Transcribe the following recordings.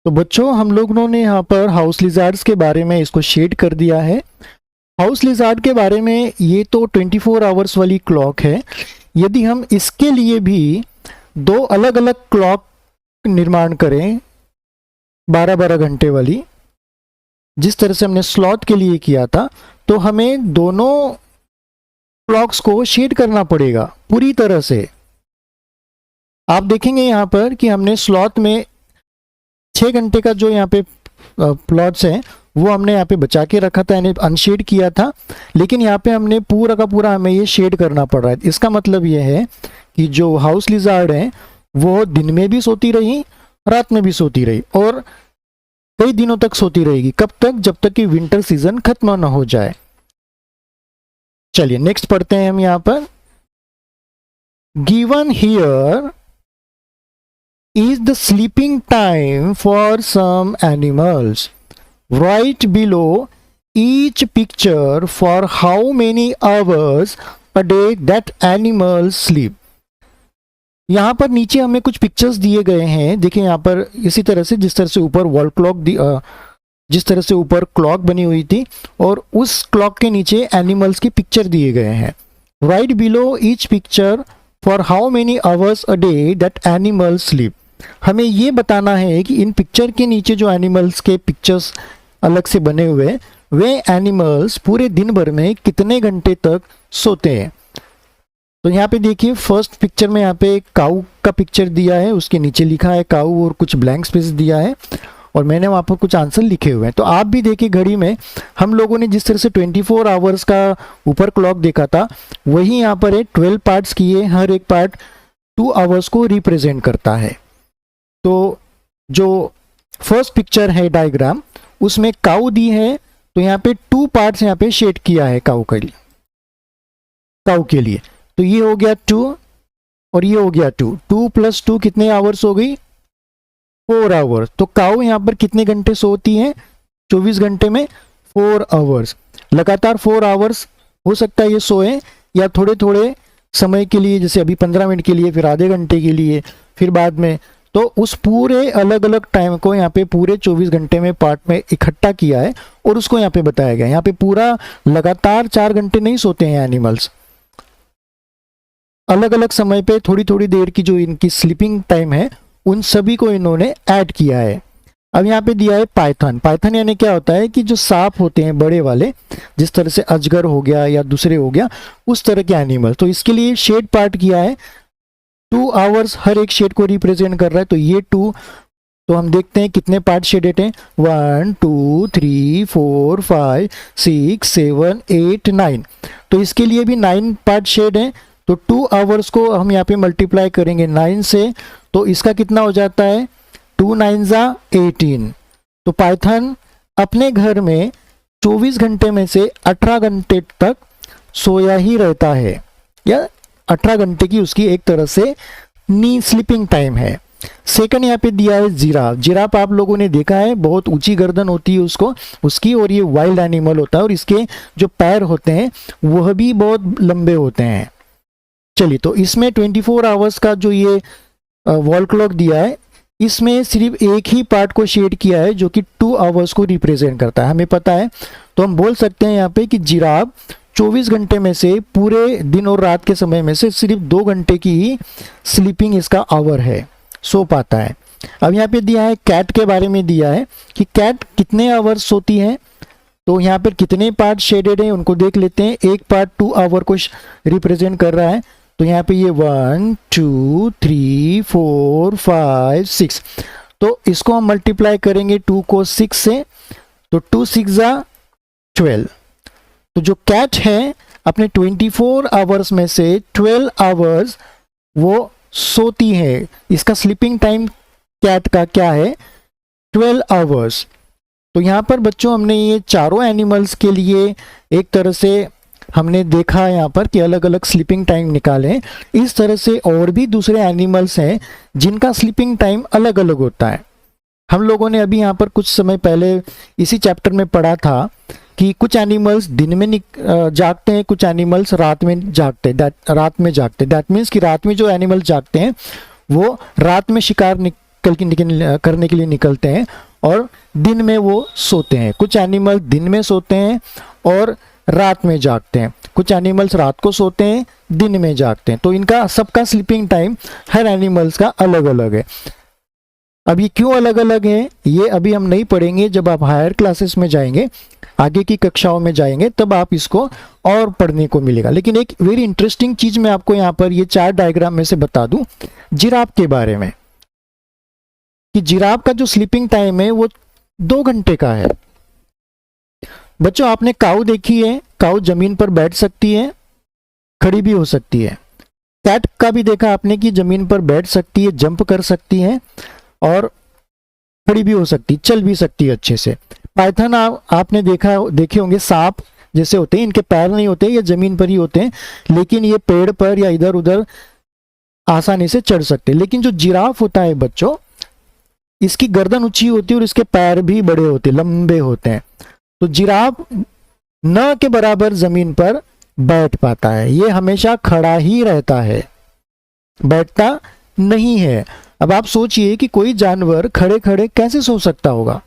तो बच्चों हम लोगों ने यहाँ पर हाउस लिजार्ड्स के बारे में इसको शेड कर दिया है। हाउस लिजार्ड के बारे में ये तो 24 आवर्स वाली क्लॉक है। यदि हम इसके लिए भी दो अलग अलग क्लॉक निर्माण करें 12-12 घंटे वाली, जिस तरह से हमने स्लॉथ के लिए किया था, तो हमें दोनों क्लॉक्स को शेड करना पड़ेगा पूरी तरह से। आप देखेंगे यहाँ पर कि हमने स्लॉथ में 6 घंटे का जो यहाँ पे प्लॉट्स हैं वो हमने यहाँ पे बचा के रखा था, यानी अनशेड किया था, लेकिन यहाँ पे हमने पूरा का पूरा हमें ये शेड करना पड़ रहा है। इसका मतलब ये है कि जो हाउस लिजार्ड है वो दिन में भी सोती रही, रात में भी सोती रही, और कई दिनों तक सोती रहेगी। कब तक? जब तक कि विंटर सीजन खत्म ना हो जाए। चलिए नेक्स्ट पढ़ते हैं हम यहाँ पर। Given here is the sleeping time for some animals. Write below each picture for how many hours a day that animals sleep. यहाँ पर नीचे हमें कुछ पिक्चर्स दिए गए हैं। देखिए यहाँ पर इसी तरह से, जिस तरह से ऊपर वॉल क्लॉक जिस तरह से ऊपर क्लॉक बनी हुई थी और उस क्लॉक के नीचे एनिमल्स की पिक्चर दिए गए हैं। Right below each picture for how many hours a day that animals sleep. हमें ये बताना है कि इन पिक्चर के नीचे जो एनिमल्स के पिक्चर्स अलग से बने हुए, वे एनिमल्स पूरे दिन भर में कितने घंटे तक सोते हैं। तो यहाँ पे देखिए फर्स्ट पिक्चर में यहाँ पे काऊ का पिक्चर दिया है, उसके नीचे लिखा है काऊ और कुछ ब्लैंक स्पेस दिया है, और मैंने वहाँ पर कुछ आंसर लिखे हुए हैं। तो आप भी देखिए घड़ी में हम लोगों ने जिस तरह से 24 आवर्स का ऊपर क्लॉक देखा था, वही यहाँ पर है 12 पार्ट्स किए, हर एक पार्ट 2 आवर्स को रिप्रेजेंट करता है। तो जो फर्स्ट पिक्चर है डायग्राम, उसमें काऊ दी है, तो यहाँ पे 2 पार्ट्स यहाँ पे शेड किया है काऊ के लिए, काऊ के लिए। तो ये हो गया 2 और ये हो गया 2, 2 + 2 कितने आवर्स हो गई? 4 आवर्स। तो काऊ यहाँ पर कितने घंटे सोती है? 24 घंटे में 4 आवर्स। लगातार 4 आवर्स हो सकता है ये सोए, या थोड़े थोड़े समय के लिए, जैसे अभी 15 मिनट के लिए, फिर आधे घंटे के लिए, फिर बाद में। तो उस पूरे अलग अलग टाइम को यहाँ पे पूरे 24 घंटे में पार्ट में इकट्ठा किया है और उसको यहाँ पे बताया गया। यहाँ पे पूरा लगातार 4 घंटे नहीं सोते हैं एनिमल्स, अलग अलग समय पे थोड़ी थोड़ी देर की जो इनकी स्लीपिंग टाइम है, उन सभी को इन्होंने ऐड किया है। अब यहाँ पे दिया है पाइथन। पाइथन यानी क्या होता है कि जो सांप होते हैं बड़े वाले, जिस तरह से अजगर हो गया या दूसरे हो गया, उस तरह के एनिमल। तो इसके लिए शेड पार्ट किया है, 2 आवर्स हर एक शेड को रिप्रेजेंट कर रहा है। तो ये 2, तो हम देखते हैं कितने पार्ट शेडेड हैं। 1 2 3 4 5 6 7 8 9। तो इसके लिए भी 9 पार्ट शेड हैं। तो 2 आवर्स को हम यहाँ पे मल्टीप्लाई करेंगे 9 से, तो इसका कितना हो जाता है? 2 9 = 18। तो पाइथन अपने घर में 24 घंटे में से 18 घंटे तक सोया ही रहता है, या 18 घंटे की उसकी एक तरह से नींद स्लीपिंग टाइम है। सेकंड यहाँ पे दिया है जिराफ। जिराफ आप लोगों ने देखा है, बहुत ऊंची गर्दन होती है उसकी, और ये वाइल्ड एनिमल होता है, और इसके जो पैर होते हैं वह भी बहुत लंबे होते हैं। चलिए, तो इसमें 24 आवर्स का जो ये वॉल क्लॉक दिया है, इसमें सिर्फ एक ही पार्ट को शेड किया है जो कि 2 आवर्स को रिप्रेजेंट करता है, हमें पता है। तो हम बोल सकते हैं यहाँ पे कि जिराफ 24 घंटे में से, पूरे दिन और रात के समय में से सिर्फ 2 घंटे की ही स्लीपिंग इसका आवर है, सो पाता है। अब यहाँ पे दिया है कैट के बारे में दिया है कि कैट कितने आवर्स सोती है। तो यहाँ पर कितने पार्ट शेडेड हैं उनको देख लेते हैं। एक पार्ट 2 आवर को रिप्रेजेंट कर रहा है। तो यहाँ पे ये 1 2 3 4 5 6। तो इसको हम मल्टीप्लाई करेंगे 2 को 6 से, तो 2 6 = 12। तो जो कैट है अपने 24 आवर्स में से 12 आवर्स वो सोती है। इसका स्लीपिंग टाइम कैट का क्या है? 12 आवर्स। तो यहाँ पर बच्चों हमने ये चारों एनिमल्स के लिए एक तरह से हमने देखा यहाँ पर कि अलग अलग स्लीपिंग टाइम निकाले। इस तरह से और भी दूसरे एनिमल्स हैं जिनका स्लीपिंग टाइम अलग अलग होता है। हम लोगों ने अभी यहाँ पर कुछ समय पहले इसी चैप्टर में पढ़ा था कि कुछ एनिमल्स दिन में जागते हैं, कुछ एनिमल्स रात में जागते हैं। दैट मीन्स कि रात में जो एनिमल जागते हैं वो रात में शिकार करने के लिए निकलते हैं और दिन में वो सोते हैं। कुछ एनिमल दिन में सोते हैं और रात में जागते हैं, कुछ एनिमल्स रात को सोते हैं, दिन में जागते हैं। तो इनका सबका स्लीपिंग टाइम हर एनिमल्स का अलग अलग है। अब ये क्यों अलग अलग है ये अभी हम नहीं पढ़ेंगे, जब आप हायर क्लासेस में जाएंगे, आगे की कक्षाओं में जाएंगे, तब आप इसको और पढ़ने को मिलेगा। लेकिन एक वेरी इंटरेस्टिंग चीज मैं आपको यहाँ पर ये 4 डायग्राम में से बता दूं जिराफ के बारे में, कि जिराफ का जो स्लीपिंग टाइम है वो 2 घंटे का है। बच्चों आपने काऊ देखी है, काऊ जमीन पर बैठ सकती है, खड़ी भी हो सकती है। कैट का भी देखा आपने कि जमीन पर बैठ सकती है, जंप कर सकती है और खड़ी भी हो सकती, चल भी सकती है अच्छे से। पाइथन आपने देखे होंगे, सांप जैसे होते हैं, इनके पैर नहीं होते, ये जमीन पर ही होते हैं, लेकिन ये पेड़ पर या इधर उधर आसानी से चढ़ सकते हैं। लेकिन जो जिराफ होता है बच्चों, इसकी गर्दन ऊंची होती है और इसके पैर भी बड़े होते हैं, लंबे होते हैं। तो जिराफ न के बराबर जमीन पर बैठ पाता है, ये हमेशा खड़ा ही रहता है, बैठता नहीं है। अब आप सोचिए कि कोई जानवर खड़े खड़े कैसे सो सकता होगा।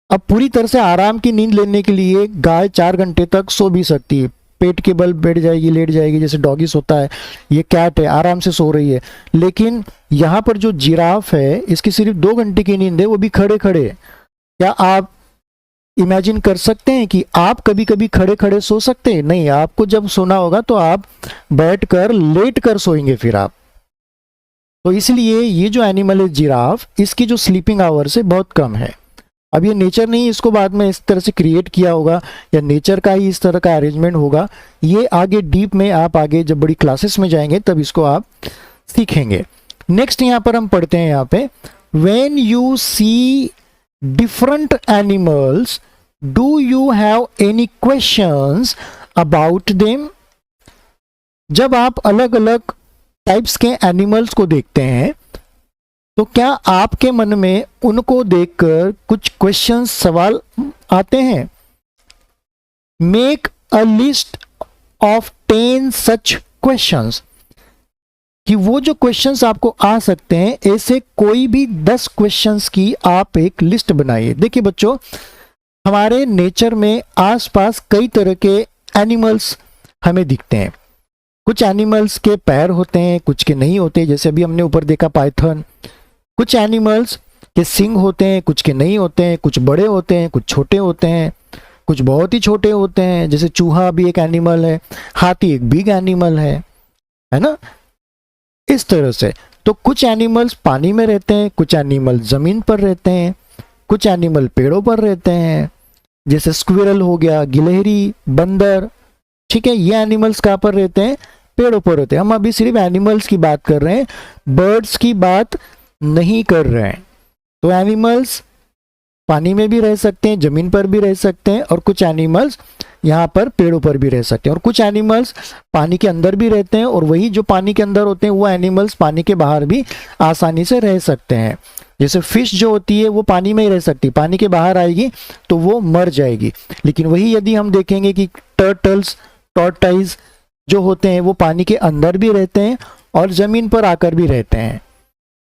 अब पूरी तरह से आराम की नींद लेने के लिए गाय 4 घंटे तक सो भी सकती है, पेट के बल बैठ जाएगी, लेट जाएगी, जैसे डॉगी सोता है। ये कैट है, आराम से सो रही है। लेकिन यहाँ पर जो जिराफ है, इसकी सिर्फ 2 घंटे की नींद है, वो भी खड़े खड़े। क्या आप इमेजिन कर सकते हैं कि आप कभी कभी खड़े खड़े सो सकते हैं? नहीं, आपको जब सोना होगा तो आप बैठकर लेट कर सोएंगे फिर आप। तो इसलिए ये जो एनिमल है जिराफ, इसकी जो स्लीपिंग आवर्स है बहुत कम है। अब ये नेचर नहीं इसको बाद में इस तरह से क्रिएट किया होगा, या नेचर का ही इस तरह का अरेंजमेंट होगा, ये आगे डीप में आप आगे जब बड़ी क्लासेस में जाएंगे तब इसको आप सीखेंगे। नेक्स्ट यहाँ पर हम पढ़ते हैं, यहाँ पे when you see different animals do you have any questions about them. जब आप अलग अलग टाइप्स के एनिमल्स को देखते हैं तो क्या आपके मन में उनको देखकर कुछ क्वेश्चंस, सवाल आते हैं? Make a list of 10 such questions, कि वो जो क्वेश्चंस आपको आ सकते हैं, ऐसे कोई भी 10 क्वेश्चंस की आप एक लिस्ट बनाइए। देखिए बच्चों, हमारे नेचर में आसपास कई तरह के एनिमल्स हमें दिखते हैं। कुछ एनिमल्स के पैर होते हैं, कुछ के नहीं होते, जैसे अभी हमने ऊपर देखा पाइथन। कुछ एनिमल्स के सिंग होते हैं, कुछ के नहीं होते हैं, कुछ बड़े होते हैं, कुछ छोटे होते हैं, कुछ बहुत ही छोटे होते हैं, जैसे चूहा भी एक एनिमल है, हाथी एक बिग एनिमल है ना, इस तरह से। तो कुछ एनिमल्स पानी में रहते हैं, कुछ एनिमल जमीन पर रहते हैं, कुछ एनिमल पेड़ों पर रहते हैं, जैसे स्क्विरल हो गया, गिलहरी, बंदर। ठीक है, ये एनिमल्स कहाँ पर रहते हैं? पेड़ों पर रहते हैं। हम अभी सिर्फ एनिमल्स की बात कर रहे हैं, बर्ड्स की बात नहीं कर रहे हैं। तो एनिमल्स पानी में भी रह सकते हैं, जमीन पर भी रह सकते हैं, और कुछ एनिमल्स यहाँ पर पेड़ों पर भी रह सकते हैं, और कुछ एनिमल्स पानी के अंदर भी रहते हैं, और वही जो पानी के अंदर होते हैं वो एनिमल्स पानी के बाहर भी आसानी से रह सकते हैं। जैसे फिश जो होती है वो पानी में ही रह सकती है, पानी के बाहर आएगी तो वो मर जाएगी। लेकिन वही यदि हम देखेंगे कि टॉर्टाइज जो होते हैं वो पानी के अंदर भी रहते हैं और जमीन पर आकर भी रहते हैं।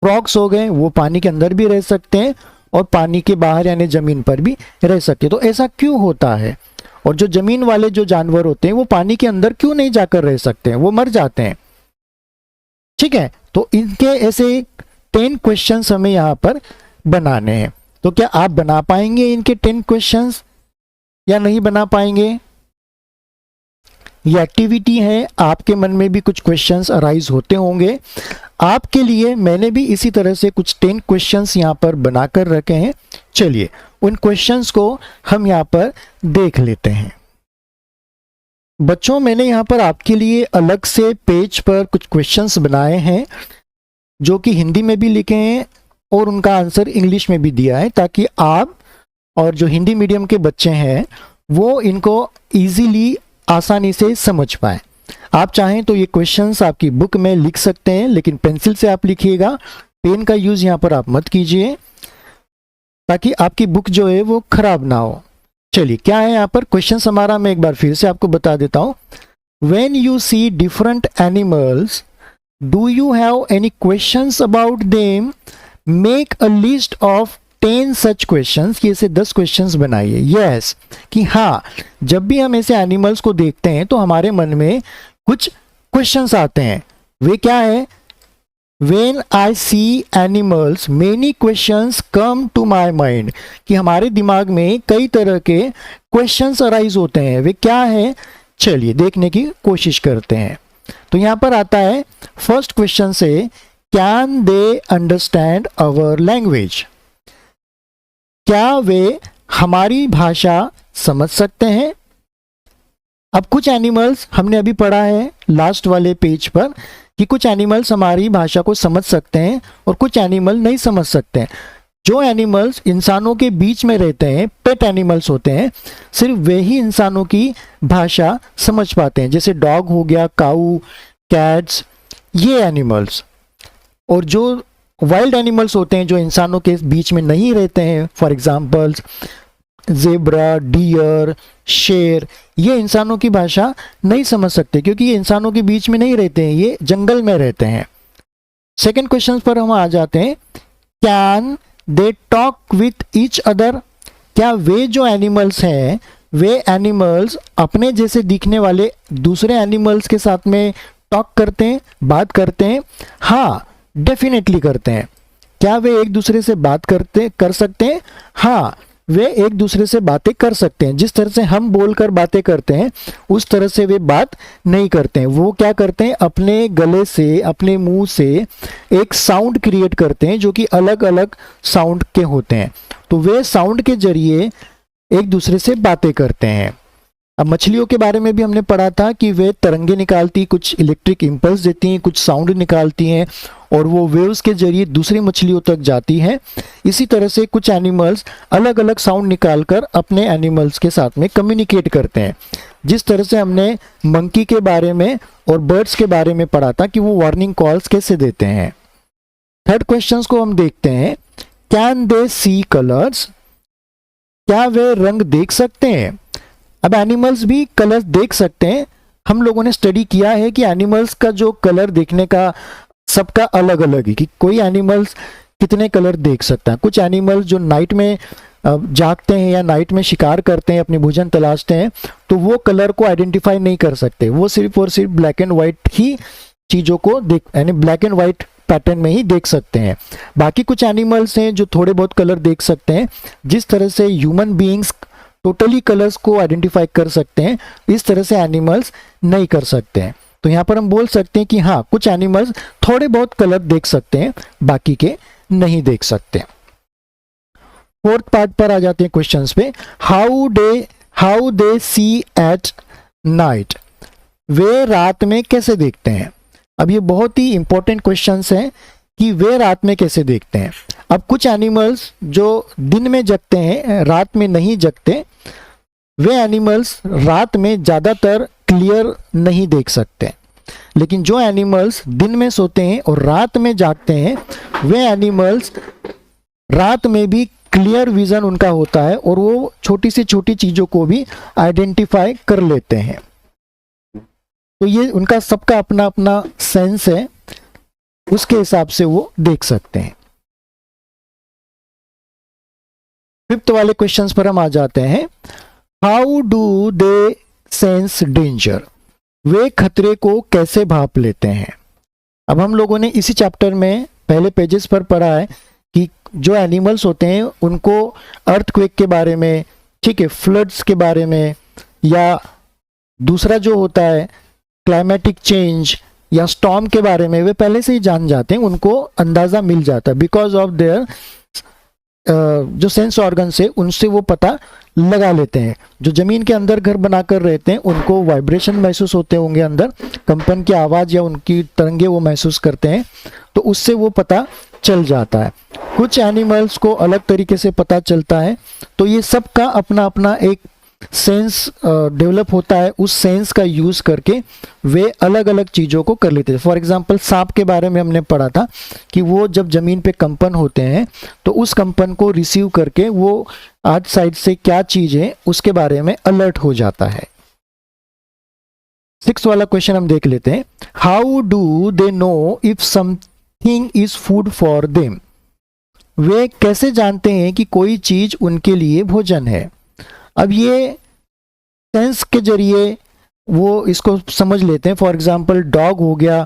फ्रॉग्स हो गए, वो पानी के अंदर भी रह सकते हैं और पानी के बाहर यानी जमीन पर भी रह सकते हैं। तो ऐसा क्यों होता है? और जो जमीन वाले जो जानवर होते हैं वो पानी के अंदर क्यों नहीं जाकर रह सकते हैं? वो मर जाते हैं। ठीक है, तो इनके ऐसे 10 क्वेश्चंस हमें यहाँ पर बनाने हैं। तो क्या आप बना पाएंगे इनके 10 क्वेश्चंस या नहीं बना पाएंगे? ये एक्टिविटी है, आपके मन में भी कुछ क्वेश्चंस अराइज होते होंगे। आपके लिए मैंने भी इसी तरह से कुछ 10 क्वेश्चंस यहाँ पर बनाकर रखे हैं। चलिए उन क्वेश्चंस को हम यहाँ पर देख लेते हैं। बच्चों, मैंने यहाँ पर आपके लिए अलग से पेज पर कुछ क्वेश्चंस बनाए हैं जो कि हिंदी में भी लिखे हैं और उनका आंसर इंग्लिश में भी दिया है, ताकि आप और जो हिंदी मीडियम के बच्चे हैं वो इनको इजीली आसानी से समझ पाए। आप चाहें तो ये क्वेश्चंस आपकी बुक में लिख सकते हैं, लेकिन पेंसिल से आप लिखिएगा, पेन का यूज यहाँ पर आप मत कीजिए, ताकि आपकी बुक जो है वो खराब ना हो। चलिए क्या है यहाँ पर क्वेश्चन हमारा, मैं एक बार फिर से आपको बता देता हूँ। When you see different animals do you have any questions about them, make a list of 10 such questions, कि ऐसे 10 क्वेश्चंस बनाइए। यस, कि हाँ, जब भी हम ऐसे एनिमल्स को देखते हैं तो हमारे मन में कुछ क्वेश्चंस आते हैं। वे क्या है? When I see animals, many questions come to my mind, कि हमारे दिमाग में कई तरह के क्वेश्चंस अराइज होते हैं। वे क्या है? चलिए देखने की कोशिश करते हैं। तो यहाँ पर आता है फर्स्ट क्वेश्चन से, can they understand our language, क्या वे हमारी भाषा समझ सकते हैं? अब कुछ एनिमल्स हमने अभी पढ़ा है लास्ट वाले पेज पर कि कुछ एनिमल्स हमारी भाषा को समझ सकते हैं और कुछ एनिमल नहीं समझ सकते हैं। जो एनिमल्स इंसानों के बीच में रहते हैं, पेट एनिमल्स होते हैं, सिर्फ वे ही इंसानों की भाषा समझ पाते हैं, जैसे डॉग हो गया, काऊ, कैट्स, ये एनिमल्स। और जो वाइल्ड एनिमल्स होते हैं जो इंसानों के बीच में नहीं रहते हैं, फॉर एग्जाम्पल्स ज़ेब्रा, डियर, शेर, ये इंसानों की भाषा नहीं समझ सकते क्योंकि ये इंसानों के बीच में नहीं रहते हैं, ये जंगल में रहते हैं। सेकंड क्वेश्चन पर हम आ जाते हैं, can they talk with each other, क्या वे जो एनिमल्स हैं, वे एनिमल्स अपने जैसे दिखने वाले दूसरे एनिमल्स के साथ में टॉक करते हैं, बात करते हैं? हाँ, डेफिनेटली करते हैं। क्या वे एक दूसरे से बात कर सकते हैं? हाँ, वे एक दूसरे से बातें कर सकते हैं। जिस तरह से हम बोलकर बातें करते हैं उस तरह से वे बात नहीं करते हैं। वो क्या करते हैं? अपने गले से, अपने मुंह से एक साउंड क्रिएट करते हैं जो कि अलग अलग साउंड के होते हैं। तो वे साउंड के जरिए एक दूसरे से बातें करते हैं। अब मछलियों के बारे में भी हमने पढ़ा था कि वे तरंगे निकालती, कुछ इलेक्ट्रिक इंपल्स देती हैं, कुछ साउंड निकालती हैं और वो वेव्स के जरिए दूसरी मछलियों तक जाती हैं। इसी तरह से कुछ एनिमल्स अलग अलग साउंड निकालकर अपने एनिमल्स के साथ में कम्युनिकेट करते हैं। जिस तरह से हमने मंकी के बारे में और बर्ड्स के बारे में पढ़ा था कि वो वार्निंग कॉल्स कैसे देते हैं। थर्ड क्वेश्चन को हम देखते हैं, कैन दे सी कलर्स, क्या वे रंग देख सकते हैं? अब एनिमल्स भी कलर्स देख सकते हैं। हम लोगों ने स्टडी किया है कि एनिमल्स का जो कलर देखने का सबका अलग अलग है, कि कोई एनिमल्स कितने कलर देख सकता है। कुछ एनिमल्स जो नाइट में जागते हैं या नाइट में शिकार करते हैं, अपनी भोजन तलाशते हैं, तो वो कलर को आइडेंटिफाई नहीं कर सकते। वो सिर्फ और सिर्फ ब्लैक एंड वाइट ही चीज़ों को यानी ब्लैक एंड वाइट पैटर्न में ही देख सकते हैं। बाकी कुछ एनिमल्स हैं जो थोड़े बहुत कलर देख सकते हैं। जिस तरह से ह्यूमन बीइंग्स टोटली कलर्स को आइडेंटिफाई कर सकते हैं, इस तरह से एनिमल्स नहीं कर सकते हैं। तो यहाँ पर हम बोल सकते हैं कि हाँ, कुछ एनिमल्स थोड़े बहुत कलर देख सकते हैं, बाकी के नहीं देख सकते। फोर्थ पार्ट पर आ जाते हैं क्वेश्चंस पे, how they see at night, वे रात में कैसे देखते हैं? अब ये बहुत ही इंपॉर्टेंट क्वेश्चंस हैं कि वे रात में कैसे देखते हैं। अब कुछ एनिमल्स जो दिन में जगते हैं, रात में नहीं जगते, वे एनिमल्स रात में ज़्यादातर क्लियर नहीं देख सकते। लेकिन जो एनिमल्स दिन में सोते हैं और रात में जागते हैं, वे एनिमल्स रात में भी क्लियर विजन उनका होता है और वो छोटी से छोटी चीज़ों को भी आइडेंटिफाई कर लेते हैं। तो ये उनका सबका अपना अपना सेंस है, उसके हिसाब से वो देख सकते हैं। फिफ्थ वाले क्वेश्चंस पर हम आ जाते हैं, how do they sense danger, वे खतरे को कैसे भांप लेते हैं? अब हम लोगों ने इसी चैप्टर में पहले पेजेस पर पढ़ा है कि जो एनिमल्स होते हैं उनको अर्थक्वेक के बारे में, ठीक है, फ्लड्स के बारे में, या दूसरा जो होता है क्लाइमेटिक चेंज या स्टॉर्म के बारे में, वे पहले से ही जान जाते हैं, उनको अंदाज़ा मिल जाता है। बिकॉज ऑफ देयर जो सेंस ऑर्गन से उनसे वो पता लगा लेते हैं। जो ज़मीन के अंदर घर बनाकर रहते हैं उनको वाइब्रेशन महसूस होते होंगे, अंदर कंपन की आवाज़ या उनकी तरंगे वो महसूस करते हैं, तो उससे वो पता चल जाता है। कुछ एनिमल्स को अलग तरीके से पता चलता है। तो ये सब का अपना अपना एक सेंस डेवलप होता है। उस सेंस का यूज़ करके वे अलग अलग चीज़ों को कर लेते हैं। फॉर एग्जांपल सांप के बारे में हमने पढ़ा था कि वो जब ज़मीन पे कंपन होते हैं तो उस कंपन को रिसीव करके वो आज साइड से क्या चीज़ है उसके बारे में अलर्ट हो जाता है। 6 वाला क्वेश्चन हम देख लेते हैं। How do they know if something is food for them? वे कैसे जानते हैं कि कोई चीज उनके लिए भोजन है? अब ये सेंस के जरिए वो इसको समझ लेते हैं। फॉर एग्जाम्पल डॉग हो गया,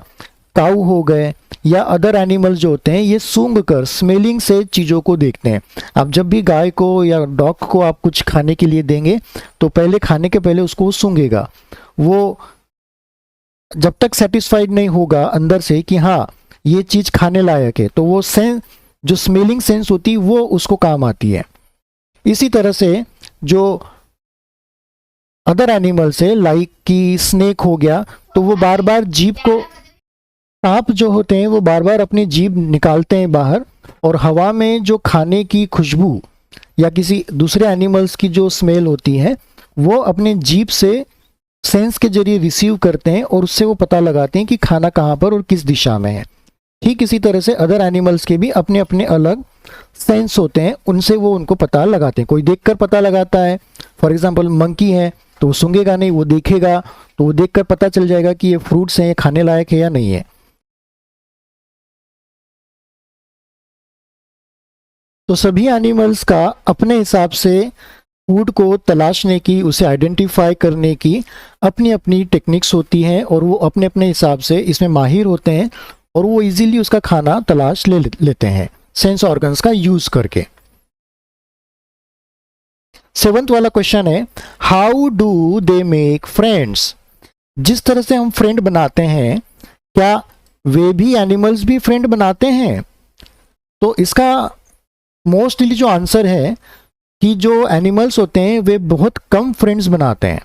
काऊ हो गए, या अदर एनिमल जो होते हैं, ये सूंघ कर, स्मेलिंग से चीज़ों को देखते हैं। आप जब भी गाय को या डॉग को आप कुछ खाने के लिए देंगे तो पहले खाने के पहले उसको सूंघेगा। वो जब तक सेटिस्फाइड नहीं होगा अंदर से कि हाँ ये चीज़ खाने लायक है, तो वो सेंस, जो स्मेलिंग सेंस होती है, वो उसको काम आती है। इसी तरह से जो अदर एनिमल से, लाइक कि स्नेक हो गया, तो वो बार बार जीभ को, सांप जो होते हैं वो बार बार अपनी जीभ निकालते हैं बाहर, और हवा में जो खाने की खुशबू या किसी दूसरे एनिमल्स की जो स्मेल होती है वो अपने जीभ से सेंस के जरिए रिसीव करते हैं, और उससे वो पता लगाते हैं कि खाना कहाँ पर और किस दिशा में है। ठीक इसी तरह से अदर एनिमल्स के भी अपने अपने अलग सेंस होते हैं, उनसे वो उनको पता लगाते हैं। कोई देखकर पता लगाता है, फॉर एग्जाम्पल मंकी है तो वो सूंघेगा नहीं, वो देखेगा, तो वो देखकर पता चल जाएगा कि ये फ्रूट्स हैं, ये खाने लायक है या नहीं है। तो सभी एनिमल्स का अपने हिसाब से फूड को तलाशने की, उसे आइडेंटिफाई करने की अपनी अपनी टेक्निक्स होती हैं, और वो अपने अपने हिसाब से इसमें माहिर होते हैं, और वो इजीली उसका खाना तलाश लेते हैं सेंस ऑर्गन्स का यूज करके। 7th वाला क्वेश्चन है, how do they make friends? जिस तरह से हम फ्रेंड बनाते हैं, क्या वे भी एनिमल्स भी फ्रेंड बनाते हैं? तो इसका मोस्टली जो आंसर है कि जो एनिमल्स होते हैं वे बहुत कम फ्रेंड्स बनाते हैं।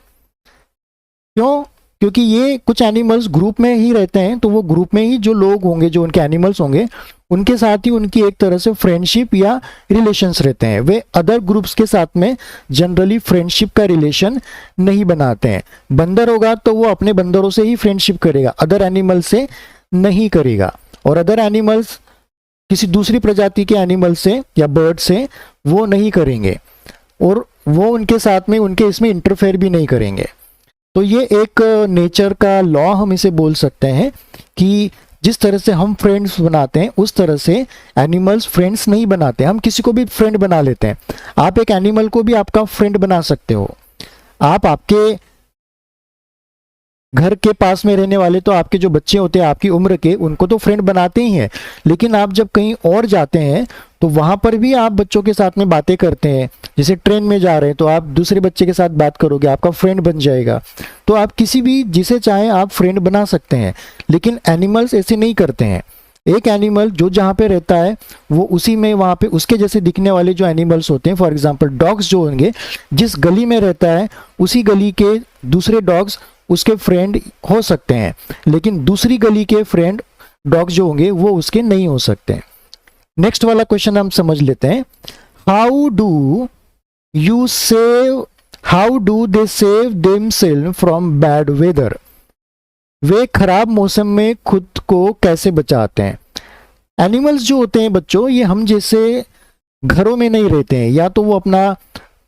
क्यों? क्योंकि ये कुछ एनिमल्स ग्रुप में ही रहते हैं, तो वो ग्रुप में ही जो लोग होंगे, जो उनके एनिमल्स होंगे, उनके साथ ही उनकी एक तरह से फ्रेंडशिप या रिलेशंस रहते हैं। वे अदर ग्रुप्स के साथ में जनरली फ्रेंडशिप का रिलेशन नहीं बनाते हैं। बंदर होगा तो वो अपने बंदरों से ही फ्रेंडशिप करेगा, अदर एनिमल से नहीं करेगा। और अदर एनिमल्स किसी दूसरी प्रजाति के एनिमल से या बर्ड से वो नहीं करेंगे, और वो उनके साथ में, उनके इसमें इंटरफेयर भी नहीं करेंगे। तो ये एक नेचर का लॉ हम इसे बोल सकते हैं कि जिस तरह से हम फ्रेंड्स बनाते हैं उस तरह से एनिमल्स फ्रेंड्स नहीं बनाते। हम किसी को भी फ्रेंड बना लेते हैं। आप एक एनिमल को भी आपका फ्रेंड बना सकते हो। आप आपके घर के पास में रहने वाले, तो आपके जो बच्चे होते हैं आपकी उम्र के, उनको तो फ्रेंड बनाते ही हैं, लेकिन आप जब कहीं और जाते हैं तो वहां पर भी आप बच्चों के साथ में बातें करते हैं। जैसे ट्रेन में जा रहे हैं तो आप दूसरे बच्चे के साथ बात करोगे, आपका फ्रेंड बन जाएगा। तो आप किसी भी, जिसे चाहें आप फ्रेंड बना सकते हैं, लेकिन एनिमल्स ऐसे नहीं करते हैं। एक एनिमल जो जहाँ पे रहता है वो उसी में, वहाँ पे उसके जैसे दिखने वाले जो एनिमल्स होते हैं, फॉर एग्जांपल डॉग्स जो होंगे, जिस गली में रहता है उसी गली के दूसरे डॉग्स उसके फ्रेंड हो सकते हैं, लेकिन दूसरी गली के फ्रेंड डॉग्स जो होंगे वो उसके नहीं हो सकते। नेक्स्ट वाला क्वेश्चन हम समझ लेते हैं। How do they save themselves from bad weather? वे खराब मौसम में खुद को कैसे बचाते हैं? एनिमल्स जो होते हैं बच्चों, ये हम जैसे घरों में नहीं रहते हैं, या तो वो अपना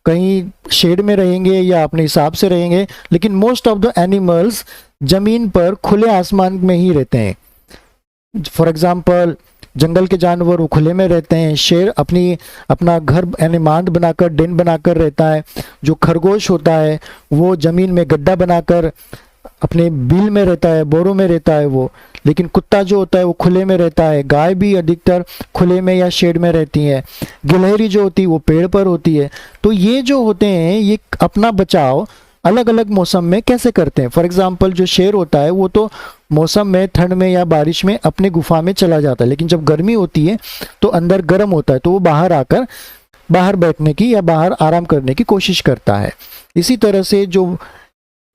कहीं शेड में रहेंगे या अपने हिसाब से रहेंगे, लेकिन मोस्ट ऑफ द एनिमल्स जमीन पर खुले आसमान में ही रहते हैं। फॉर एग्जांपल जंगल के जानवर वो खुले में रहते हैं, शेर अपना घर यानी मांद बनाकर, डेन बनाकर रहता है। जो खरगोश होता है वो जमीन में गड्ढा बनाकर अपने बिल में रहता है, बोरों में रहता है वो। लेकिन कुत्ता जो होता है वो खुले में रहता है। गाय भी अधिकतर खुले में या शेड में रहती है। गिलहरी जो होती है वो पेड़ पर होती है। तो ये जो होते हैं ये अपना बचाव अलग अलग मौसम में कैसे करते हैं? फॉर एग्जाम्पल जो शेर होता है वो तो मौसम में, ठंड में या बारिश में अपने गुफा में चला जाता है, लेकिन जब गर्मी होती है तो अंदर गर्म होता है, तो वो बाहर आकर बाहर बैठने की या बाहर आराम करने की कोशिश करता है। इसी तरह से जो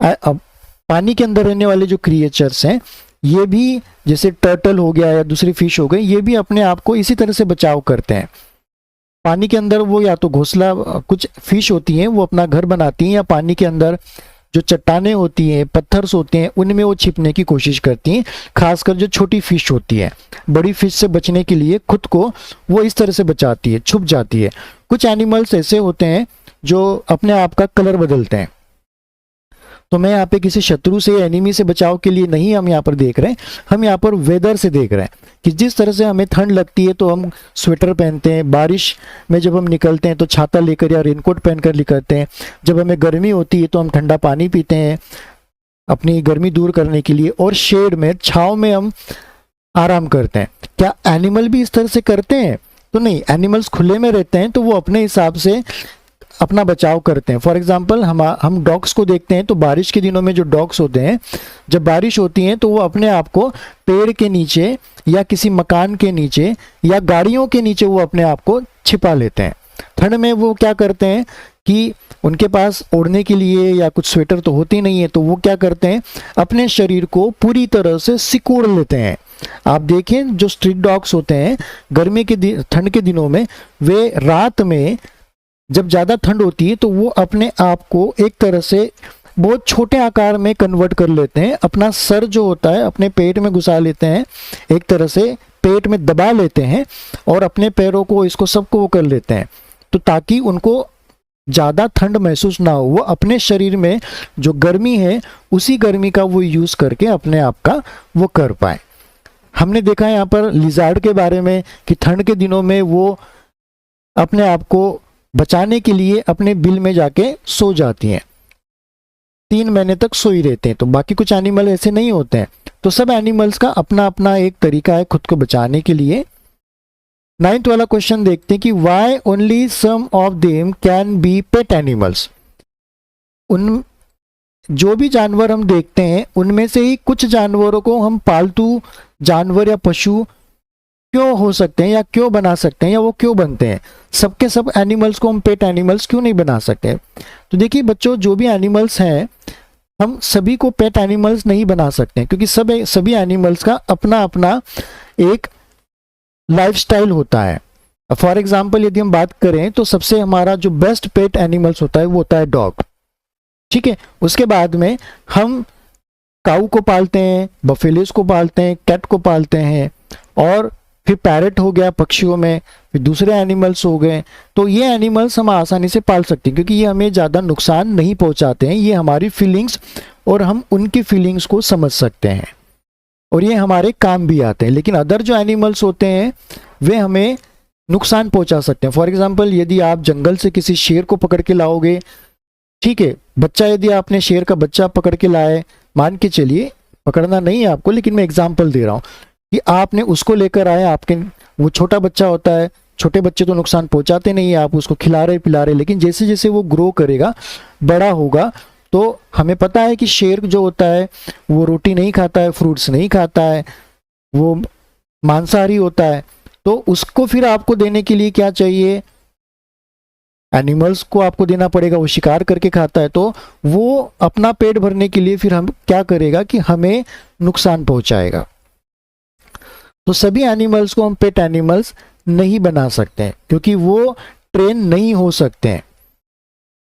पानी के अंदर रहने वाले जो क्रिएचर्स हैं, ये भी जैसे टर्टल हो गया या दूसरी फिश हो गई, ये भी अपने आप को इसी तरह से बचाव करते हैं। पानी के अंदर वो या तो घोंसला, कुछ फिश होती हैं वो अपना घर बनाती हैं, या पानी के अंदर जो चट्टानें होती हैं, पत्थर्स होते हैं, उनमें वो छिपने की कोशिश करती हैं। खासकर जो छोटी फिश होती है, बड़ी फिश से बचने के लिए खुद को वो इस तरह से बचाती है, छुप जाती है। कुछ एनिमल्स ऐसे होते हैं जो अपने आप का कलर बदलते हैं। तो मैं यहाँ पे किसी शत्रु से, एनिमी से बचाव के लिए नहीं हम यहाँ पर देख रहे हैं, हम यहाँ पर वेदर से देख रहे हैं कि जिस तरह से हमें ठंड लगती है तो हम स्वेटर पहनते हैं, बारिश में जब हम निकलते हैं तो छाता लेकर या रेनकोट पहनकर निकलते हैं, जब हमें गर्मी होती है तो हम ठंडा पानी पीते हैं अपनी गर्मी दूर करने के लिए, और शेड में, छाँव में हम आराम करते हैं। क्या एनिमल भी इस तरह से करते हैं? तो नहीं, एनिमल्स खुले में रहते हैं तो वो अपने हिसाब से अपना बचाव करते हैं। फॉर एग्जाम्पल हम डॉग्स को देखते हैं तो बारिश के दिनों में जो डॉग्स होते हैं, जब बारिश होती है तो वो अपने आप को पेड़ के नीचे या किसी मकान के नीचे या गाड़ियों के नीचे वो अपने आप को छिपा लेते हैं। ठंड में वो क्या करते हैं कि उनके पास ओढ़ने के लिए या कुछ स्वेटर तो होती नहीं है, तो वो क्या करते हैं, अपने शरीर को पूरी तरह से सिकोड़ लेते हैं। आप देखें जो स्ट्रीट डॉग्स होते हैं गर्मी के ठंड के दिनों में, वे रात में जब ज़्यादा ठंड होती है तो वो अपने आप को एक तरह से बहुत छोटे आकार में कन्वर्ट कर लेते हैं, अपना सर जो होता है अपने पेट में घुसा लेते हैं, एक तरह से पेट में दबा लेते हैं और अपने पैरों को, इसको सबको वो कर लेते हैं, तो ताकि उनको ज़्यादा ठंड महसूस ना हो। वो अपने शरीर में जो गर्मी है उसी गर्मी का वो यूज़ करके अपने आप का वो कर पाए। हमने देखा है यहाँ पर लिजार्ड के बारे में कि ठंड के दिनों में वो अपने आप को बचाने के लिए अपने बिल में जाके सो जाती हैं, 3 महीने तक सोई रहते हैं। तो बाकी कुछ एनिमल ऐसे नहीं होते हैं। तो सब एनिमल्स का अपना अपना एक तरीका है खुद को बचाने के लिए। 9th वाला क्वेश्चन देखते हैं कि why only some of them can be pet animals. उन जो भी जानवर हम देखते हैं उनमें से ही कुछ जानवरों को हम पालतू जानवर या पशु क्यों हो सकते हैं या क्यों बना सकते हैं या वो क्यों बनते हैं। सबके सब एनिमल्स को हम पेट एनिमल्स क्यों नहीं बना सकते? तो देखिए बच्चों, जो भी एनिमल्स हैं हम सभी को पेट एनिमल्स नहीं बना सकते, क्योंकि सभी एनिमल्स का अपना अपना एक लाइफस्टाइल होता है। फॉर एग्जाम्पल यदि हम बात करें तो सबसे हमारा जो बेस्ट पेट एनिमल्स होता है वो होता है डॉग, ठीक है। उसके बाद में हम काऊ को पालते हैं, बफेलोस को पालते हैं, कैट को पालते हैं, और फिर पैरट हो गया पक्षियों में, फिर दूसरे एनिमल्स हो गए। तो ये एनिमल्स हम आसानी से पाल सकते हैं क्योंकि ये हमें ज़्यादा नुकसान नहीं पहुंचाते हैं, ये हमारी फीलिंग्स और हम उनकी फीलिंग्स को समझ सकते हैं और ये हमारे काम भी आते हैं। लेकिन अदर जो एनिमल्स होते हैं वे हमें नुकसान पहुंचा सकते हैं। फॉर एग्जाम्पल यदि आप जंगल से किसी शेर को पकड़ के लाओगे, ठीक है, बच्चा यदि आपने शेर का बच्चा पकड़ के लाए, मान के चलिए, पकड़ना नहीं है आपको लेकिन मैं एग्जाम्पल दे रहा हूँ कि आपने उसको लेकर आए, आपके वो छोटा बच्चा होता है, छोटे बच्चे तो नुकसान पहुंचाते नहीं है, आप उसको खिला रहे पिला रहे, लेकिन जैसे जैसे वो ग्रो करेगा, बड़ा होगा, तो हमें पता है कि शेर जो होता है वो रोटी नहीं खाता है, फ्रूट्स नहीं खाता है, वो मांसाहारी होता है। तो उसको फिर आपको देने के लिए क्या चाहिए, एनिमल्स को आपको देना पड़ेगा, वो शिकार करके खाता है, तो वो अपना पेट भरने के लिए फिर हम क्या करेगा कि हमें नुकसान पहुंचाएगा। तो सभी एनिमल्स को हम पेट एनिमल्स नहीं बना सकते हैं क्योंकि वो ट्रेन नहीं हो सकते हैं।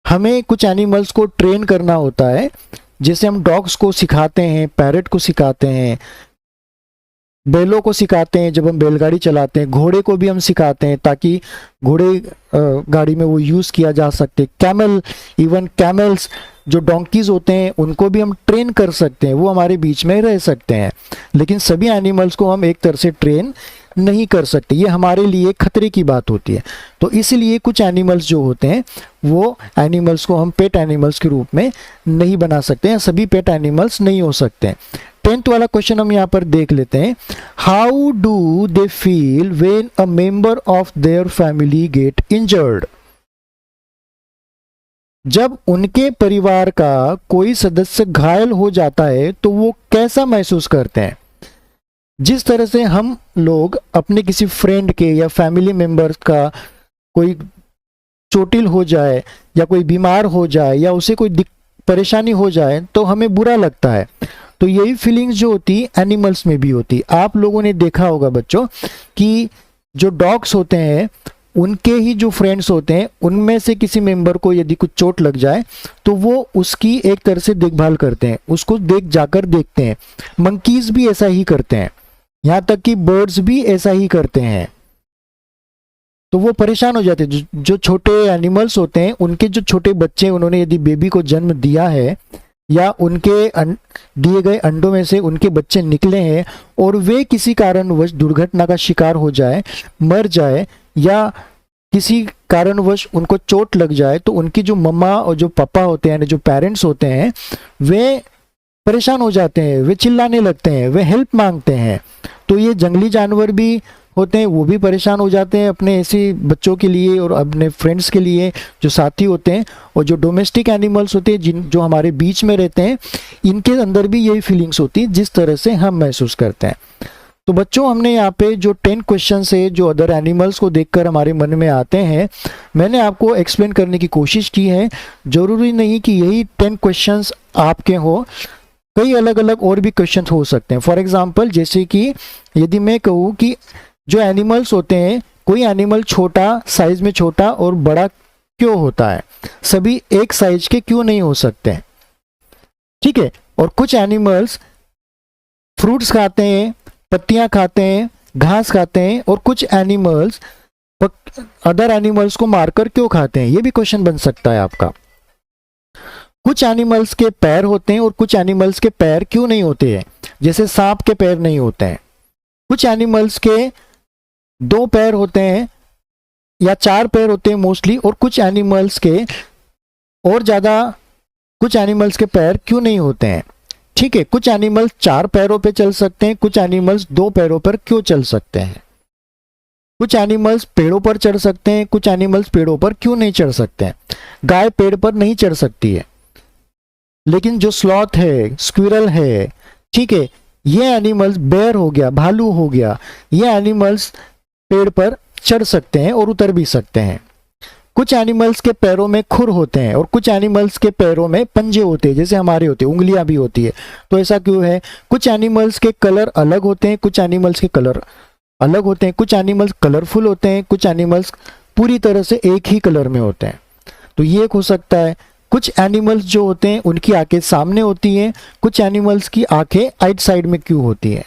हमें कुछ एनिमल्स को ट्रेन करना होता है, जैसे हम डॉग्स को सिखाते हैं, पैरट को सिखाते हैं, बैलों को सिखाते हैं जब हम बैलगाड़ी चलाते हैं, घोड़े को भी हम सिखाते हैं ताकि घोड़े गाड़ी में वो यूज़ किया जा सकते। कैमल, इवन कैमल्स जो डोंकीज होते हैं उनको भी हम ट्रेन कर सकते हैं, वो हमारे बीच में रह सकते हैं। लेकिन सभी एनिमल्स को हम एक तरह से ट्रेन नहीं कर सकते, ये हमारे लिए खतरे की बात होती है। तो इसलिए कुछ एनिमल्स जो होते हैं वो एनिमल्स को हम पेट एनिमल्स के रूप में नहीं बना सकते हैं, सभी पेट एनिमल्स नहीं हो सकते हैं। 10th वाला क्वेश्चन हम यहाँ पर देख लेते हैं। How do they feel when a member of their family get injured. जब उनके परिवार का कोई सदस्य घायल हो जाता है तो वो कैसा महसूस करते हैं। जिस तरह से हम लोग अपने किसी फ्रेंड के या फैमिली मेंबर्स का कोई चोटिल हो जाए या कोई बीमार हो जाए या उसे कोई परेशानी हो जाए तो हमें बुरा लगता है, तो यही फीलिंग्स जो होती एनिमल्स में भी होती। आप लोगों ने देखा होगा बच्चों कि जो डॉग्स होते हैं उनके ही जो फ्रेंड्स होते हैं उनमें से किसी मेंबर को यदि कुछ चोट लग जाए तो वो उसकी एक तरह से देखभाल करते हैं, उसको जाकर देखते हैं। मंकीज भी ऐसा ही करते हैं, यहाँ तक कि बर्ड्स भी ऐसा ही करते हैं। तो वो परेशान हो जाते हैं। जो छोटे एनिमल्स होते हैं उनके जो छोटे बच्चे, उन्होंने यदि बेबी को जन्म दिया है या उनके दिए गए अंडों में से उनके बच्चे निकले हैं और वे किसी कारणवश दुर्घटना का शिकार हो जाए, मर जाए, या किसी कारणवश उनको चोट लग जाए, तो उनकी जो मम्मा और जो पापा होते हैं, जो पेरेंट्स होते हैं, वे परेशान हो जाते हैं, वे चिल्लाने लगते हैं, वे हेल्प मांगते हैं। तो ये जंगली जानवर भी होते हैं, वो भी परेशान हो जाते हैं अपने ऐसे बच्चों के लिए और अपने फ्रेंड्स के लिए जो साथी होते हैं। और जो डोमेस्टिक एनिमल्स होते हैं, जो हमारे बीच में रहते हैं, इनके अंदर भी यही फीलिंग्स होती है जिस तरह से हम महसूस करते हैं। तो बच्चों, हमने यहाँ पे जो 10 क्वेश्चन है जो अदर एनिमल्स को देखकर हमारे मन में आते हैं, मैंने आपको एक्सप्लेन करने की कोशिश की है। जरूरी नहीं कि यही 10 क्वेश्चंस आपके हो, कई अलग अलग और भी क्वेश्चन हो सकते हैं। फॉर एग्जाम्पल, जैसे कि यदि मैं कहूँ कि जो एनिमल्स होते हैं, कोई एनिमल छोटा, साइज में छोटा और बड़ा क्यों होता है, सभी एक साइज के क्यों नहीं हो सकते, ठीक है। और कुछ एनिमल्स फ्रूट्स खाते हैं, पत्तियां खाते हैं, घास खाते हैं, और कुछ एनिमल्स अदर एनिमल्स को मारकर क्यों खाते हैं, ये भी क्वेश्चन बन सकता है आपका। कुछ एनिमल्स के पैर होते हैं और कुछ एनिमल्स के पैर क्यों नहीं होते हैं, जैसे सांप के पैर नहीं होते हैं। कुछ एनिमल्स के 2 पैर होते हैं या 4 पैर होते हैं मोस्टली, और कुछ एनिमल्स के और ज़्यादा, कुछ एनिमल्स के पैर क्यों नहीं होते हैं, ठीक है। कुछ एनिमल्स 4 पैरों पे चल सकते हैं, कुछ एनिमल्स 2 पैरों पर क्यों चल सकते हैं। कुछ एनिमल्स पेड़ों पर चढ़ सकते हैं, कुछ एनिमल्स पेड़ों पर क्यों नहीं चढ़ सकते हैं। गाय पेड़ पर नहीं चढ़ सकती है, लेकिन जो स्लॉथ है, स्क्विरल है, ठीक है, ये एनिमल्स, बेयर हो गया, भालू हो गया, ये एनिमल्स पेड़ पर चढ़ सकते हैं और उतर भी सकते हैं। कुछ एनिमल्स के पैरों में खुर होते हैं और कुछ एनिमल्स के पैरों में पंजे होते हैं, जैसे हमारे होते हैं, उंगलियां भी होती है। तो ऐसा क्यों है। कुछ एनिमल्स के कलर अलग होते हैं, कुछ एनिमल्स के कलर अलग होते हैं, कुछ एनिमल्स कलरफुल होते हैं, कुछ एनिमल्स पूरी तरह से एक ही कलर में होते हैं। तो ये एक हो सकता है। कुछ एनिमल्स जो होते हैं उनकी आंखें सामने होती हैं, कुछ एनिमल्स की आंखें आइट साइड में क्यों होती है,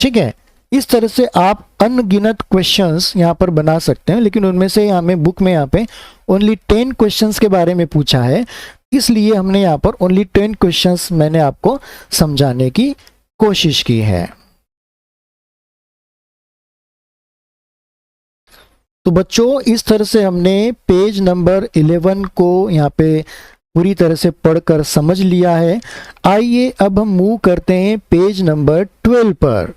ठीक है। इस तरह से आप अनगिनत क्वेश्चंस यहाँ पर बना सकते हैं, लेकिन उनमें से हमें बुक में यहाँ पे ओनली 10 क्वेश्चंस के बारे में पूछा है, इसलिए हमने यहाँ पर ओनली 10 क्वेश्चंस मैंने आपको समझाने की कोशिश की है। तो बच्चों, इस तरह से हमने पेज नंबर 11 को यहाँ पे पूरी तरह से पढ़कर समझ लिया है। आइए अब हम मूव करते हैं पेज नंबर 12 पर।